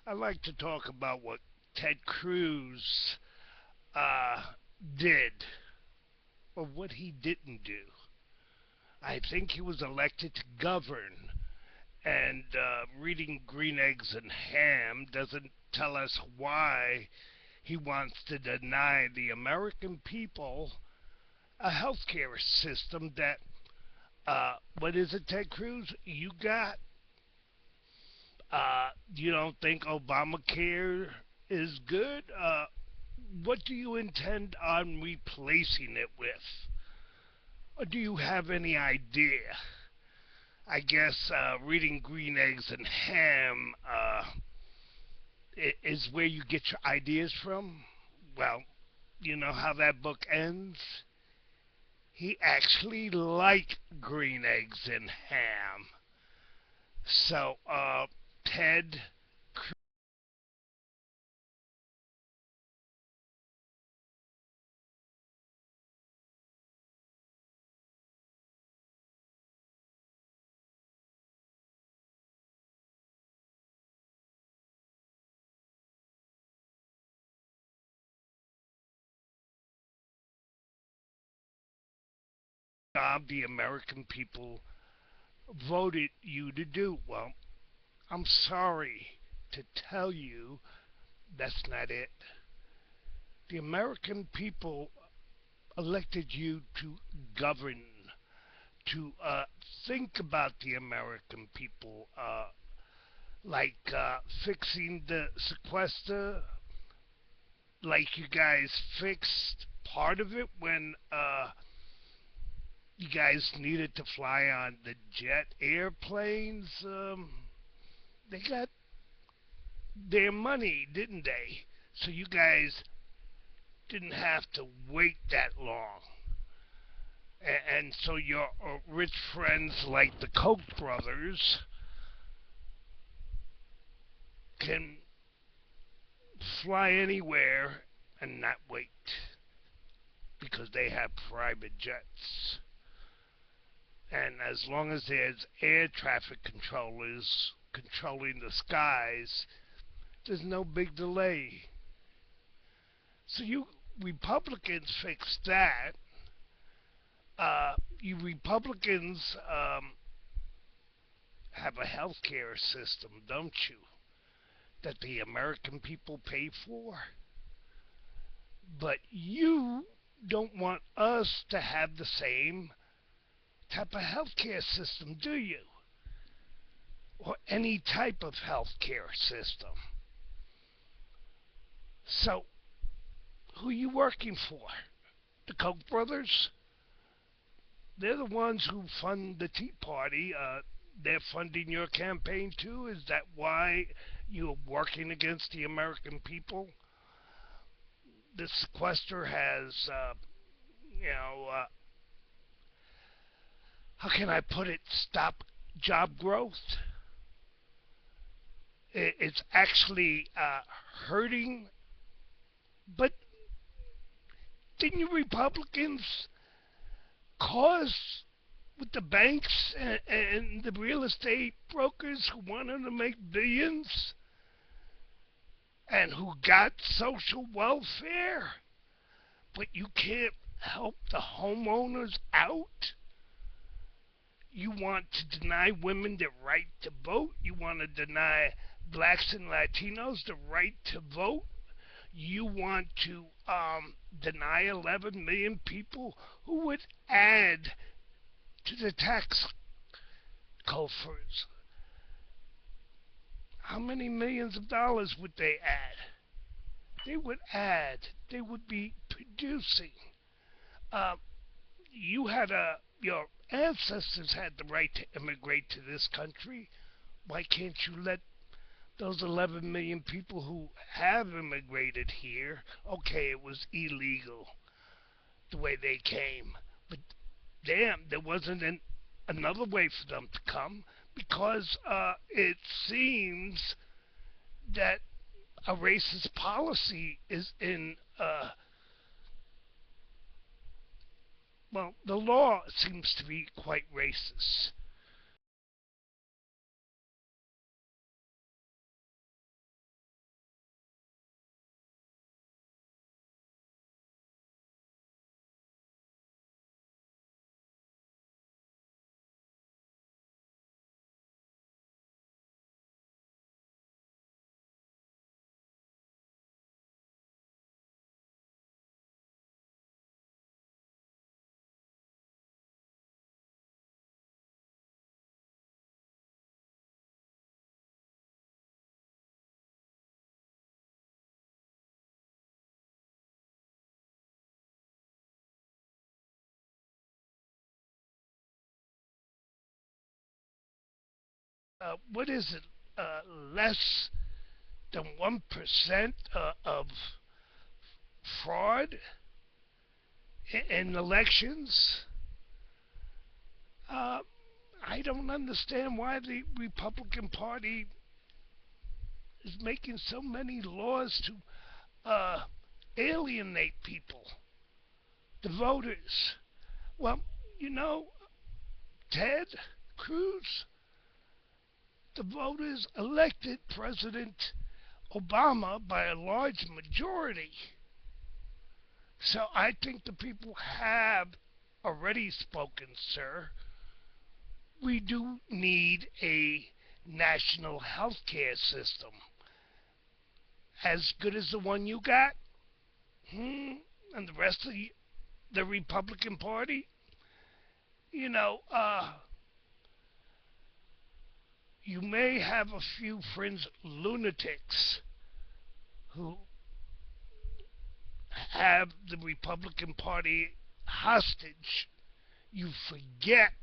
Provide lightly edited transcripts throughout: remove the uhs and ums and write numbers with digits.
I like to talk about what Ted Cruz uh, did or what he didn't do. I think he was elected to govern, and reading Green Eggs and Ham doesn't tell us why he wants to deny the American people a healthcare system that, what is it, Ted Cruz? You don't think Obamacare is good? What do you intend on replacing it with? Or do you have any idea? I guess reading Green Eggs and Ham is where you get your ideas from. Well, you know how that book ends? He actually liked Green Eggs and Ham. So, Ted the American people voted you to do. Well, I'm sorry to tell you that's not it. The American people elected you to govern, to think about the American people, like fixing the sequester, like you guys fixed part of it when you guys needed to fly on the jet airplanes. They got their money, didn't they? So you guys didn't have to wait that long. And so your rich friends like the Koch brothers can fly anywhere and not wait because they have private jets. And as long as there's air traffic controllers controlling the skies, there's no big delay. So you Republicans fix that. You Republicans have a health care system, don't you? That the American people pay for. But you don't want us to have the same type of health care system, do you? Or any type of health care system. So, who are you working for? The Koch brothers? They're the ones who fund the Tea Party. They're funding your campaign too. Is that why you're working against the American people? The sequester has, how can I put it, stop job growth. It's actually hurting. But didn't you Republicans cause with the banks and the real estate brokers who wanted to make billions and who got social welfare, but you can't help the homeowners out? You want to deny women the right to vote. You want to deny blacks and Latinos the right to vote. You want to deny 11 million people who would add to the tax coffers. How many millions of dollars would they add? They would add. They would be producing. Uh, your ancestors had the right to immigrate to this country. Why can't you let those 11 million people who have immigrated here? Okay, it was illegal the way they came, but damn, there wasn't another way for them to come because it seems that a racist policy is in, the law seems to be quite racist. what is it? Less than 1% of fraud in elections. Uh, I don't understand why the Republican Party is making so many laws to alienate people, the voters. Well, you know, Ted Cruz, the voters elected President Obama by a large majority. So I think the people have already spoken, sir. We do need a national health care system as good as the one you got, and the rest of the Republican Party. You know, you may have a few fringe lunatics who have the Republican Party hostage. You forget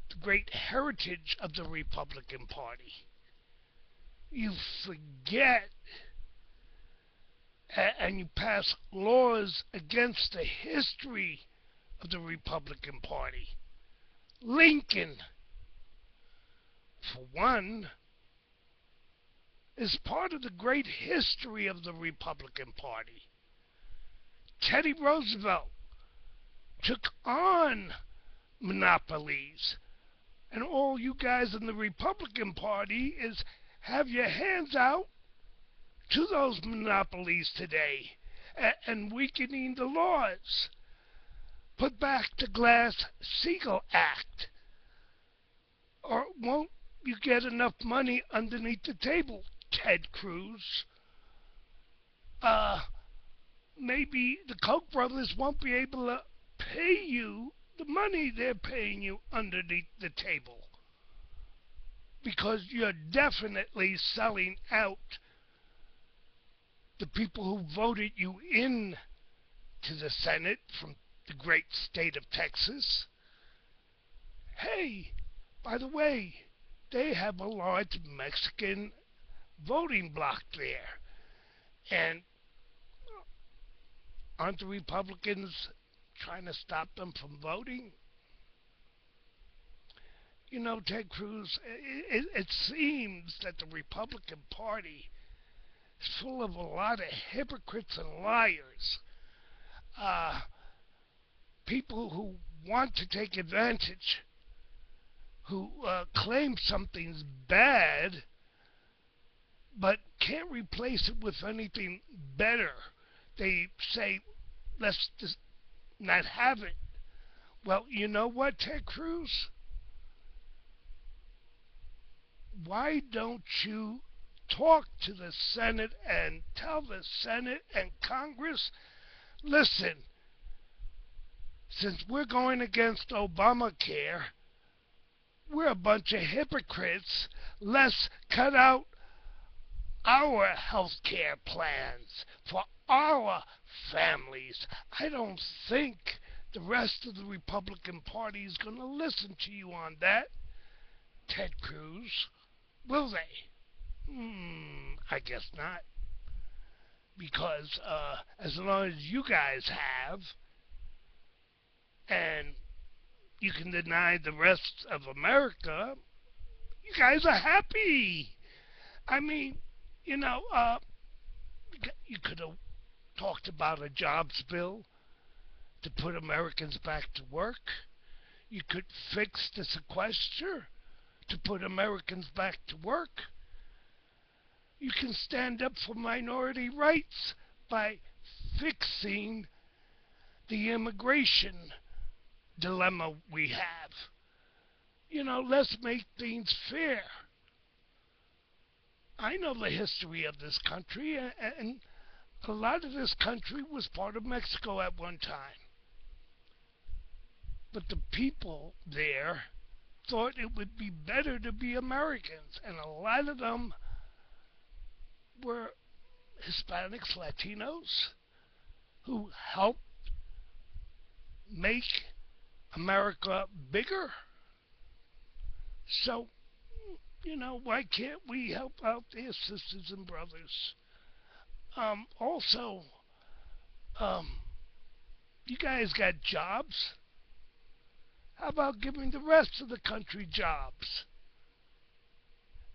the great heritage of the Republican Party. You forget and you pass laws against the history of the Republican Party. Lincoln, for one, is part of the great history of the Republican Party. Teddy Roosevelt took on monopolies, and all you guys in the Republican Party is have your hands out to those monopolies today and weakening the laws. Put back the Glass-Steagall Act, or won't you get enough money underneath the table, Ted Cruz? Maybe the Koch brothers won't be able to pay you the money they're paying you underneath the table, because you're definitely selling out the people who voted you in to the Senate from the great state of Texas. Hey, by the way, they have a large Mexican voting bloc there. And aren't the Republicans trying to stop them from voting? You know, Ted Cruz, it seems that the Republican Party is full of a lot of hypocrites and liars. People who want to take advantage, who claim something's bad, but can't replace it with anything better. They say, let's just not have it. Well, you know what, Ted Cruz? Why don't you talk to the Senate and tell the Senate and Congress, listen, since we're going against Obamacare, we're a bunch of hypocrites. Let's cut out our health care plans for our families. I don't think the rest of the Republican Party is going to listen to you on that, Ted Cruz. Will they? I guess not. Because as long as you guys have, and you can deny the rest of America, you guys are happy. I mean, you know, you could have talked about a jobs bill to put Americans back to work. You could fix the sequester to put Americans back to work. You can stand up for minority rights by fixing the immigration dilemma we have. You know, let's make things fair. I know the history of this country, and a lot of this country was part of Mexico at one time. But the people there thought it would be better to be Americans, and a lot of them were Hispanics, Latinos, who helped make America bigger. So Why can't we help out their sisters and brothers? Also, um, you guys got jobs? How about giving the rest of the country jobs?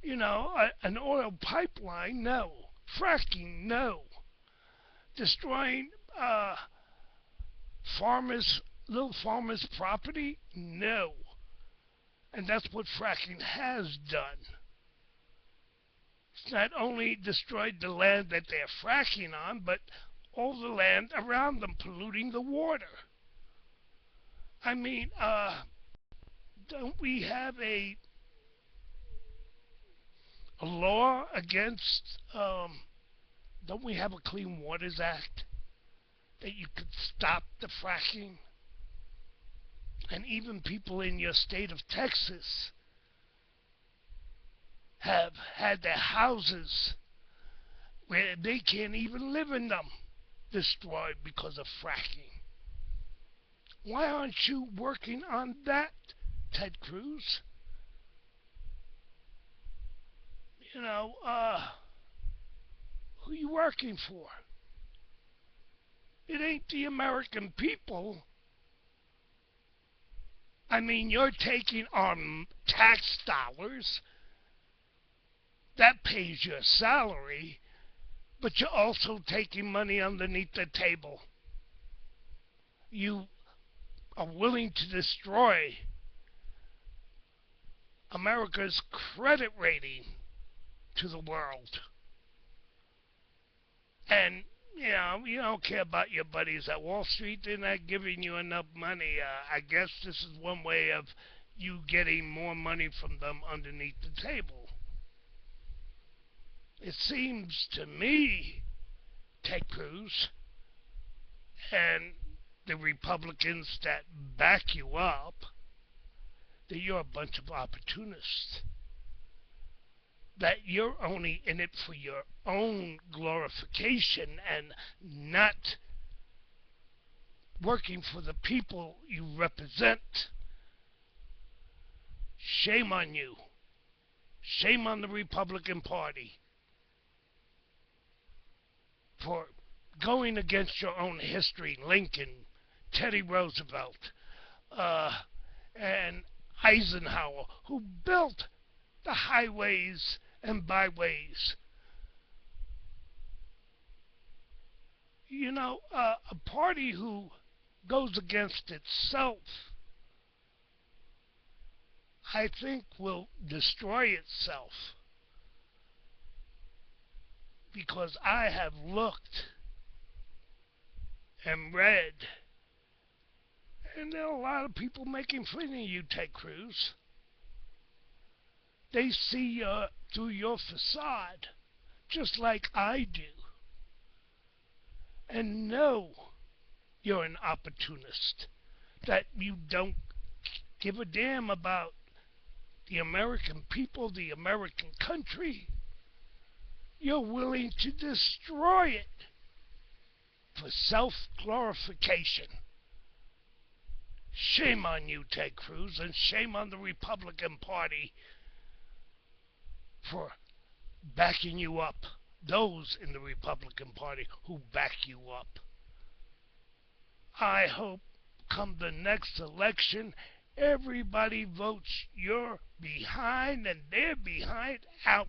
An oil pipeline, no. Fracking, no. Destroying farmers, little farmers' property, no. And that's what fracking has done. It's not only destroyed the land that they're fracking on, but all the land around them, polluting the water. I mean, don't we have a law against, don't we have a Clean Waters Act that you could stop the fracking? And even people in your state of Texas have had their houses where they can't even live in them destroyed because of fracking. Why aren't you working on that, Ted Cruz? Who you working for? It ain't the American people. I mean, you're taking our tax dollars that pays your salary, but you're also taking money underneath the table. You are willing to destroy America's credit rating to the world. And, you don't care about your buddies at Wall Street. They're not giving you enough money. I guess this is one way of you getting more money from them underneath the table. It seems to me, Ted Cruz, and the Republicans that back you up, that you're a bunch of opportunists. That you're only in it for your own glorification and not working for the people you represent. Shame on you. Shame on the Republican Party for going against your own history. Lincoln, Teddy Roosevelt, and Eisenhower, who built the highways and byways. A party who goes against itself, I think, will destroy itself. Because I have looked and read, and there are a lot of people making fun of you, Ted Cruz. They see through your facade, just like I do, and know you're an opportunist, that you don't give a damn about the American people, the American country. You're willing to destroy it for self-glorification. Shame on you, Ted Cruz, and shame on the Republican Party for backing you up. Those in the Republican Party who back you up. I hope come the next election, everybody votes your behind and their behind out.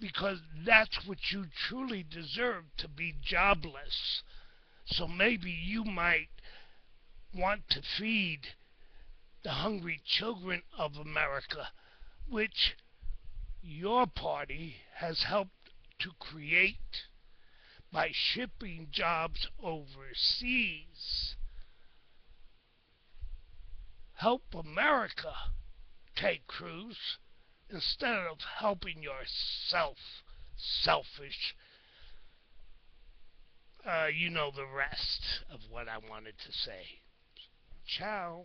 Because that's what you truly deserve, to be jobless. So maybe you might want to feed the hungry children of America, which your party has helped to create by shipping jobs overseas. Help America, Ted Cruz, instead of helping yourself, selfish. You know the rest of what I wanted to say. Ciao.